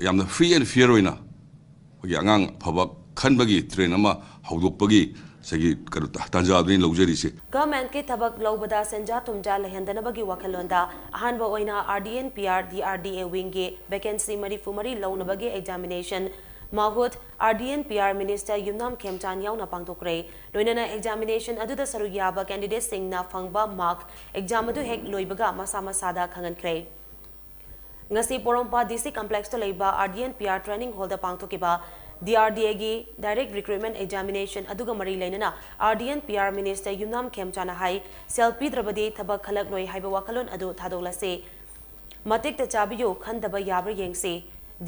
yamna free and fair oina hogi angang thabak khanbagi train ama hawdokpagi sagi karuta tanjabni lojeri se government ke thabak loubada shenja-thumja leihandanabagi wakhallon da ahanba oina RD and PR-DRDA wing ge vacancy marifumari lounabagi examination MAHUD RD&PR Minister Yumnam Khemchand yaona pangthokhre loinana examination aduda saru yaba candidate singna phangba mark exam adu hek loibaga masa masada khangankhre ngasi porompa DC complex to leiba RD&PR training hall da pangthokiba DRDA gi direct recruitment examination aduga mari leinana RD&PR Minister Yumnam Khemchand hai selfie drabadi thabak khalak loi haiba wakhallon adu thadolase matik ta chabiyo khandaba yabra yengse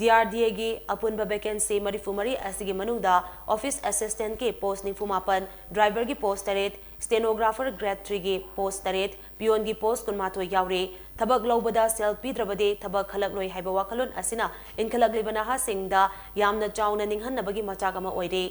DRDA gi apunba vacancy marifumari asigi manungda office assistant ke post nifumapan driver gi post taret stenographer grade 3 gi post taret pion gi post kunmato yaure thabak loubada selfie drabade thabak khalak loi haiba wakhallon asina inkhalak libana ha singda yamna chauna ninghanabagi machak ama oire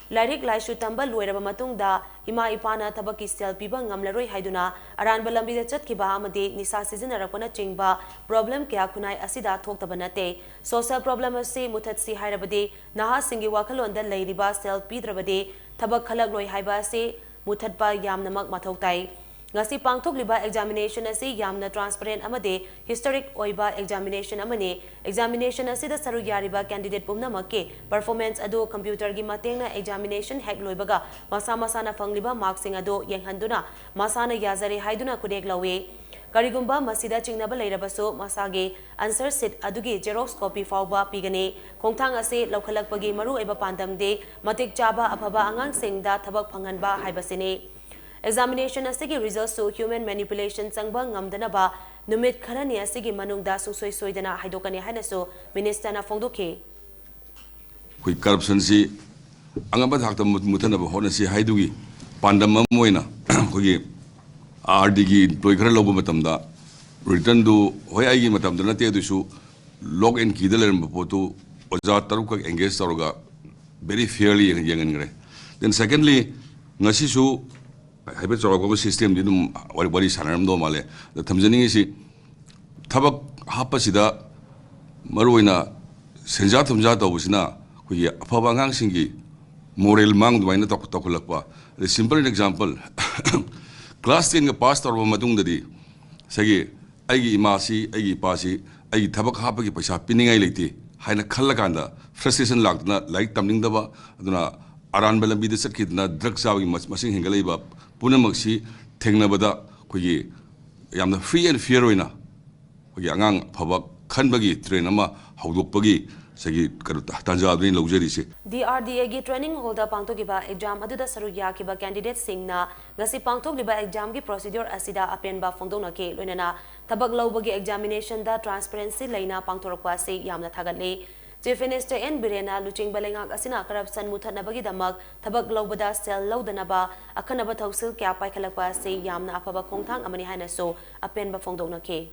Lairik Laishu Tamba Loiraba Matungda, Ima Ipana Tabaki selfie bang Amlaroi Haiduna, Aran Balambi the Chatkiba Amade, Nisa season Arapona Chingba, problem Kiakunai Asida talked abanate, social problem of say Mutatsi Hairabade, Naha Singi Wakhallon the Ladiba selfie drabade, Tabak Kalagloi Haiba say, Mutatba Yamnamak Matautai. Ngasi pangthokhliba examination asi yamna transparent amade historic oiba examination amane examination asi da saru yariba candidate pumnamak ke performance ado computer gi matengna examination hack loibaga masa masana fangliba marksing ado yenghanduna masana yazare haiduna kudek lawe karigumba masida chingnaba leirabaso masage answer sheet adugi xerox copy fawba pigane khongthang ase laukhalakpagi maru eba pandamde matik chaba afaba angang singda thabak phanganba haibasine examination asigi results to human manipulation sangba ngamdanaba numit kharani asigi manungda susoi soidana haidokani hanaso minister na phongdokhe koi corruption si angaba thakta muthanaba honasi haidugi pandam moina kogi RD gi employee khara lobu matamda return do hoi ai gi matamda nate dusu log in ki daler potu oja taruk ka engage taroga very fairly yengan ngre then secondly ngasi su hybrid system di dum wari sanaram do male the thamjani si thabak hapasida maruina shenja-thumja tawusina koi afaba ngang singi moral mang duaina tokulakpa the simple example class 10 ga pass tarwa matung dadi sagi aigi imasi aigi pasi aigi thabak hapagi paisa piningai leite haina khallakanda frustration lagdna like tamning daba aduna aran balambi de sakidna drug sawi masing hingalaiba punamaksi thengnabada kogi yamna free and fair oina kogi angang thabak khanbagi train ama hawdokpagi sagi karuta tanjabni lojeri se DRDA gi training holder pangthokiba exam aduda saru yakiba candidate singna ngasi pangthokliba exam gi procedure asida apenba phongdona ke loinana thabak lobagi examination da transparency leina pangthorokwa se yamna thagalle Chief Minister N. Birena Luching Balengak asina corruption muthanabagi damak thabak loubada sel laudanaba akhanaba thausil kya paikhalakpa se yamna afaba khongthang amani haina so apenba phongdokna ke